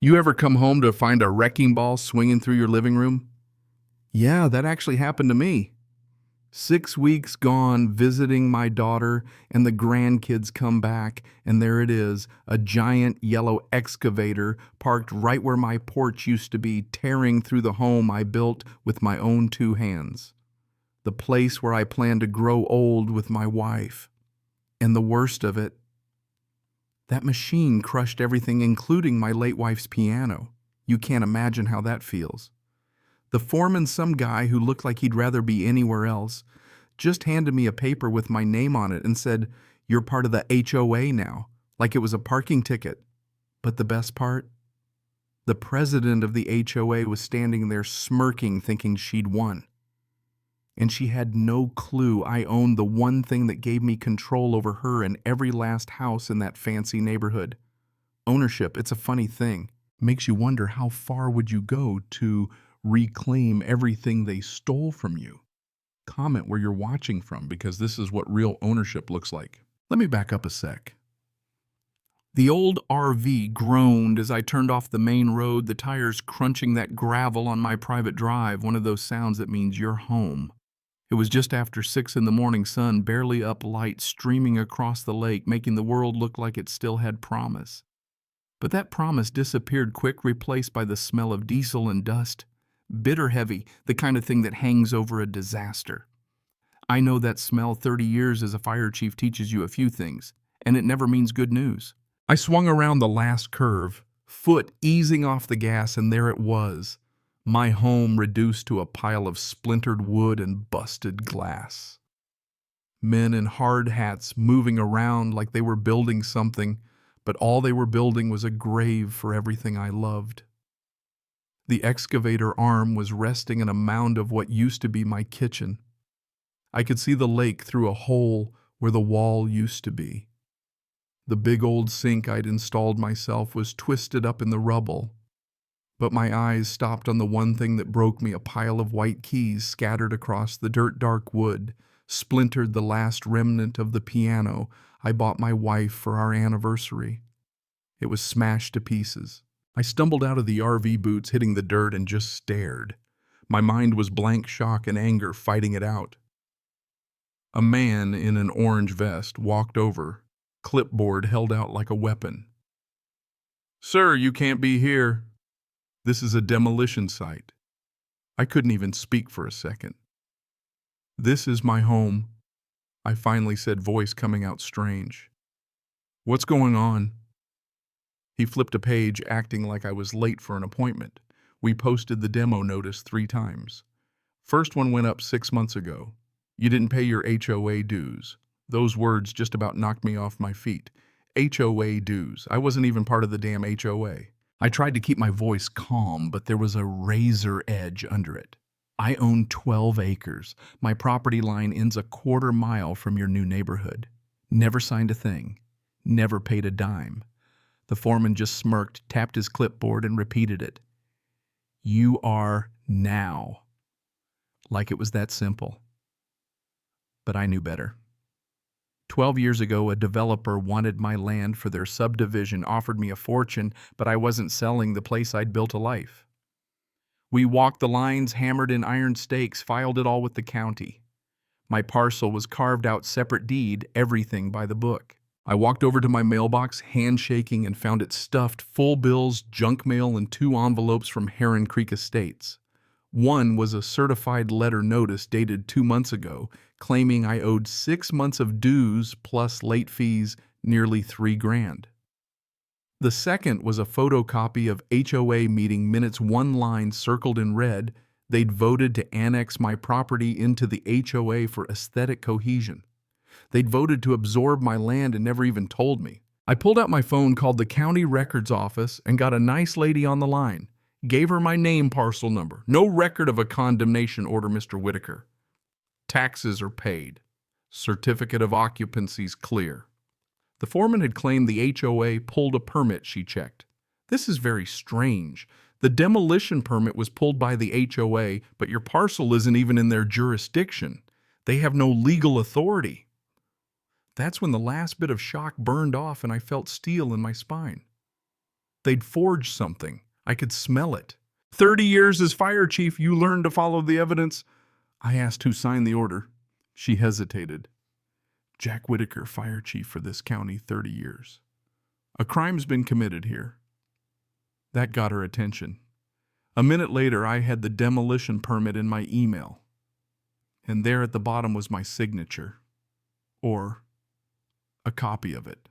You ever come home to find a wrecking ball swinging through your living room? Yeah, that actually happened to me. 6 weeks gone visiting my daughter, and the grandkids come back, and there it is, a giant yellow excavator parked right where my porch used to be, tearing through the home I built with my own two hands. The place where I planned to grow old with my wife. And the worst of it, that machine crushed everything, including my late wife's piano. You can't imagine how that feels. The foreman, some guy who looked like he'd rather be anywhere else, just handed me a paper with my name on it and said, "You're part of the HOA now," like it was a parking ticket. But the best part? The president of the HOA was standing there smirking, thinking she'd won. And she had no clue I owned the one thing that gave me control over her and every last house in that fancy neighborhood. Ownership, it's a funny thing. Makes you wonder, how far would you go to reclaim everything they stole from you? Comment where you're watching from, because this is what real ownership looks like. Let me back up a sec. The old RV groaned as I turned off the main road, the tires crunching that gravel on my private drive, one of those sounds that means you're home. It was just after 6 in the morning, sun barely up, light streaming across the lake, making the world look like it still had promise. But that promise disappeared quick, replaced by the smell of diesel and dust. Bitter heavy, the kind of thing that hangs over a disaster. I know that smell. 30 years as a fire chief teaches you a few things, and it never means good news. I swung around the last curve, foot easing off the gas, and there it was. My home reduced to a pile of splintered wood and busted glass. Men in hard hats moving around like they were building something, but all they were building was a grave for everything I loved. The excavator arm was resting in a mound of what used to be my kitchen. I could see the lake through a hole where the wall used to be. The big old sink I'd installed myself was twisted up in the rubble. But my eyes stopped on the one thing that broke me: a pile of white keys scattered across the dirt-dark wood, splintered the last remnant of the piano I bought my wife for our anniversary. It was smashed to pieces. I stumbled out of the RV boots, hitting the dirt, and just stared. My mind was blank shock and anger fighting it out. A man in an orange vest walked over, clipboard held out like a weapon. "Sir, you can't be here. This is a demolition site." I couldn't even speak for a second. "This is my home," I finally said, voice coming out strange. "What's going on?" He flipped a page, acting like I was late for an appointment. We posted the demo notice 3 times. First one went up 6 months ago. "You didn't pay your HOA dues." Those words just about knocked me off my feet. HOA dues. I wasn't even part of the damn HOA. I tried to keep my voice calm, but there was a razor edge under it. "I own 12 acres. My property line ends a quarter mile from your new neighborhood. Never signed a thing. Never paid a dime." The foreman just smirked, tapped his clipboard, and repeated it. "You are now." Like it was that simple. But I knew better. 12 years ago, a developer wanted my land for their subdivision, offered me a fortune, but I wasn't selling the place I'd built a life. We walked the lines, hammered in iron stakes, filed it all with the county. My parcel was carved out separate deed, everything by the book. I walked over to my mailbox, handshaking, and found it stuffed full bills, junk mail, and 2 envelopes from Heron Creek Estates. One was a certified letter notice dated 2 months ago, claiming I owed 6 months of dues plus late fees, nearly $3,000. The second was a photocopy of HOA meeting minutes, one line circled in red. They'd voted to annex my property into the HOA for aesthetic cohesion. They'd voted to absorb my land and never even told me. I pulled out my phone, called the county records office, and got a nice lady on the line. Gave her my name, parcel number. "No record of a condemnation order, Mr. Whitaker. Taxes are paid. Certificate of occupancy's clear." The foreman had claimed the HOA pulled a permit she checked. This is very strange. The demolition permit was pulled by the HOA, but your parcel isn't even in their jurisdiction. They have no legal authority. That's when the last bit of shock burned off and I felt steel in my spine. They'd forged something. I could smell it. 30 years as fire chief, you learned to follow the evidence. I asked who signed the order. She hesitated. Jack Whitaker, fire chief for this county, 30 years. A crime's been committed here. That got her attention. A minute later, I had the demolition permit in my email. And there at the bottom was my signature. Or a copy of it.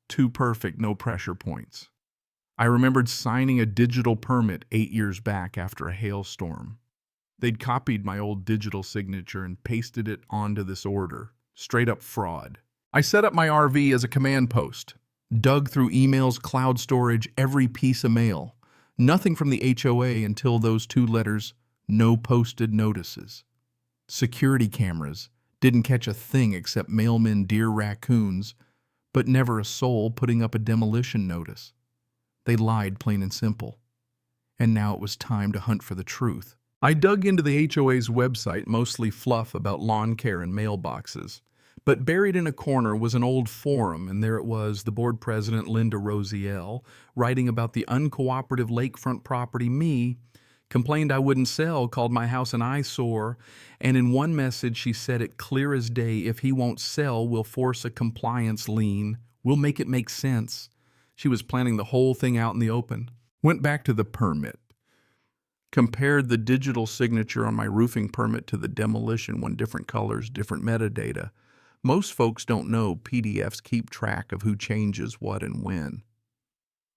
Too perfect, no pressure points. I remembered signing a digital permit 8 years back after a hailstorm. They'd copied my old digital signature and pasted it onto this order. Straight up fraud. I set up my RV as a command post. Dug through emails, cloud storage, every piece of mail. Nothing from the HOA until those 2 letters, no posted notices. Security cameras didn't catch a thing except mailmen, deer, raccoons, but never a soul putting up a demolition notice. They lied, plain and simple. And now it was time to hunt for the truth. I dug into the HOA's website, mostly fluff about lawn care and mailboxes. But buried in a corner was an old forum, and there it was, the board president, Linda Rosiel, writing about the uncooperative lakefront property me, complained I wouldn't sell, called my house an eyesore, and in one message she said it clear as day, if he won't sell, we'll force a compliance lien. We'll make it make sense. She was planning the whole thing out in the open. Went back to the permit. Compared the digital signature on my roofing permit to the demolition one, different colors, different metadata. Most folks don't know PDFs keep track of who changes what and when.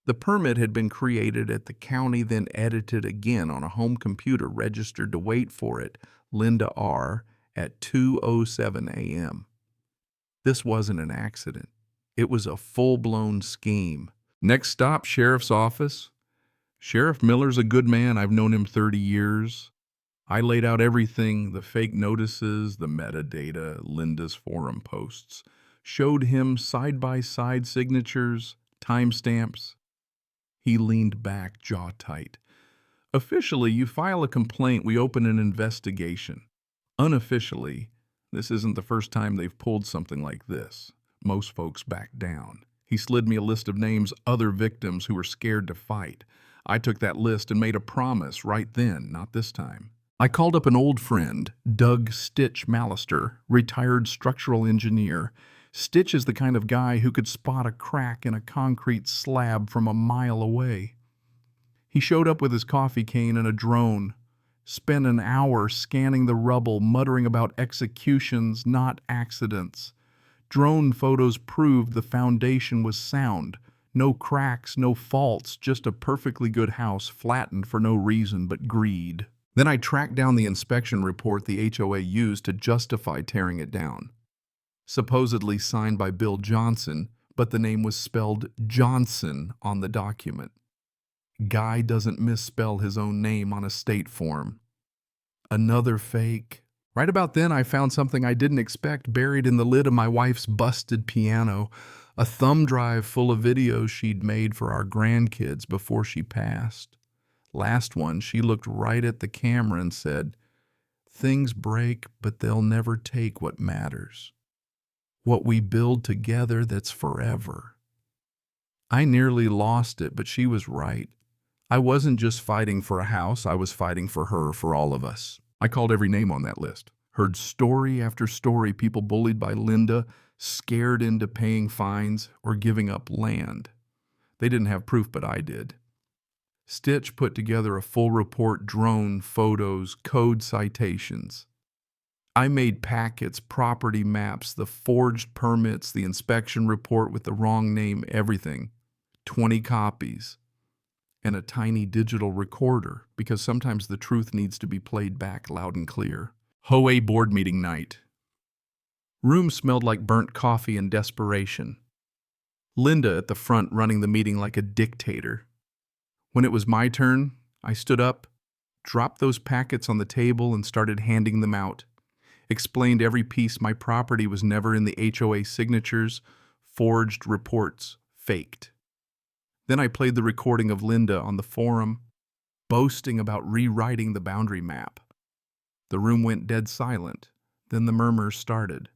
The permit had been created at the county, then edited again on a home computer registered to wait for it, Linda R., at 2:07 a.m. This wasn't an accident. It was a full-blown scheme. Next stop, sheriff's office. Sheriff Miller's a good man. I've known him 30 years. I laid out everything, the fake notices, the metadata, Linda's forum posts. Showed him side-by-side signatures, timestamps. He leaned back, jaw tight. Officially, you file a complaint, we open an investigation. Unofficially, this isn't the first time they've pulled something like this. Most folks back down. He slid me a list of names, other victims who were scared to fight. I took that list and made a promise right then, not this time. I called up an old friend, Doug Stitch Mallister, retired structural engineer. Stitch is the kind of guy who could spot a crack in a concrete slab from a mile away. He showed up with his coffee cane and a drone, spent an hour scanning the rubble, muttering about executions, not accidents. Drone photos proved the foundation was sound. No cracks, no faults, just a perfectly good house flattened for no reason but greed. Then I tracked down the inspection report the HOA used to justify tearing it down. Supposedly signed by Bill Johnson, but the name was spelled Johnson on the document. Guy doesn't misspell his own name on a state form. Another fake. Right about then, I found something I didn't expect buried in the lid of my wife's busted piano, a thumb drive full of videos she'd made for our grandkids before she passed. Last one, she looked right at the camera and said, "Things break, but they'll never take what matters. What we build together, that's forever." I nearly lost it, but she was right. I wasn't just fighting for a house, I was fighting for her, for all of us. I called every name on that list. Heard story after story, people bullied by Linda, scared into paying fines or giving up land. They didn't have proof, but I did. Stitch put together a full report, drone, photos, code citations. I made packets, property maps, the forged permits, the inspection report with the wrong name, everything. 20 copies. And a tiny digital recorder, because sometimes the truth needs to be played back loud and clear. HOA board meeting night. Room smelled like burnt coffee and desperation. Linda at the front running the meeting like a dictator. When it was my turn, I stood up, dropped those packets on the table and started handing them out. Explained every piece my property was never in the HOA signatures, forged reports, faked. Then I played the recording of Linda on the forum, boasting about rewriting the boundary map. The room went dead silent. Then the murmurs started.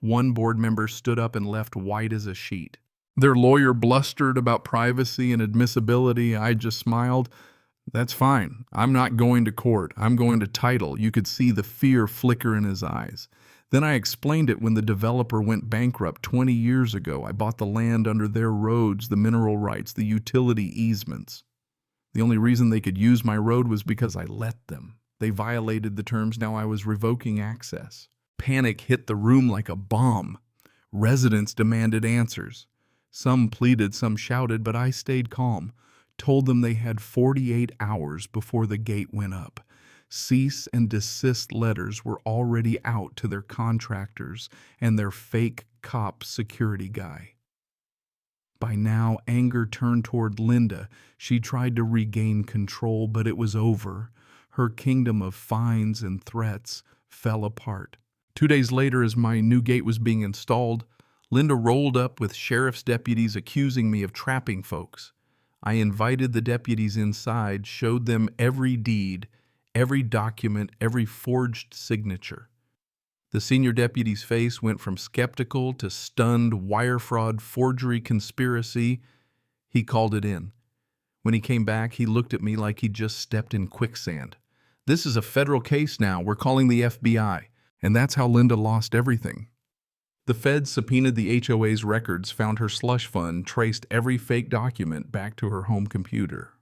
One board member stood up and left white as a sheet. Their lawyer blustered about privacy and admissibility. I just smiled. That's fine. I'm not going to court. I'm going to title. You could see the fear flicker in his eyes. Then I explained it when the developer went bankrupt 20 years ago. I bought the land under their roads, the mineral rights, the utility easements. The only reason they could use my road was because I let them. They violated the terms. Now I was revoking access. Panic hit the room like a bomb. Residents demanded answers. Some pleaded, some shouted, but I stayed calm. Told them they had 48 hours before the gate went up. Cease and desist letters were already out to their contractors and their fake cop security guy. By now, anger turned toward Linda. She tried to regain control, but it was over. Her kingdom of fines and threats fell apart. 2 days later, as my new gate was being installed, Linda rolled up with sheriff's deputies accusing me of trapping folks. I invited the deputies inside, showed them every deed, every document, every forged signature. The senior deputy's face went from skeptical to stunned. Wire fraud, forgery, conspiracy. He called it in. When he came back, he looked at me like he'd just stepped in quicksand. This is a federal case now. We're calling the FBI. And that's how Linda lost everything. The feds subpoenaed the HOA's records, found her slush fund, traced every fake document back to her home computer.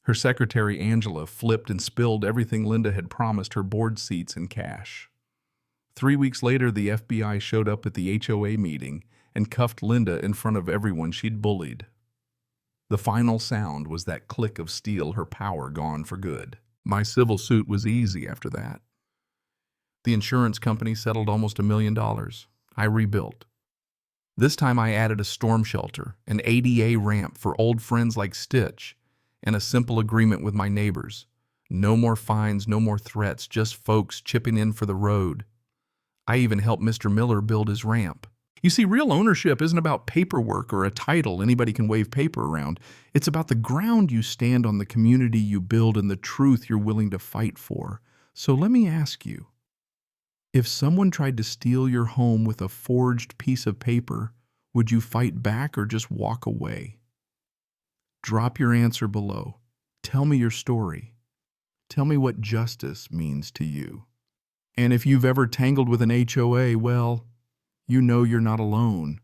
Her secretary, Angela, flipped and spilled everything Linda had promised her, board seats and cash. 3 weeks later, the FBI showed up at the HOA meeting and cuffed Linda in front of everyone she'd bullied. The final sound was that click of steel, her power gone for good. My civil suit was easy after that. The insurance company settled almost $1 million. I rebuilt. This time I added a storm shelter, an ADA ramp for old friends like Stitch, and a simple agreement with my neighbors. No more fines, no more threats, just folks chipping in for the road. I even helped Mr. Miller build his ramp. You see, real ownership isn't about paperwork or a title anybody can wave paper around. It's about the ground you stand on, the community you build, and the truth you're willing to fight for. So let me ask you, if someone tried to steal your home with a forged piece of paper, would you fight back or just walk away? Drop your answer below. Tell me your story. Tell me what justice means to you. And if you've ever tangled with an HOA, well, you know you're not alone.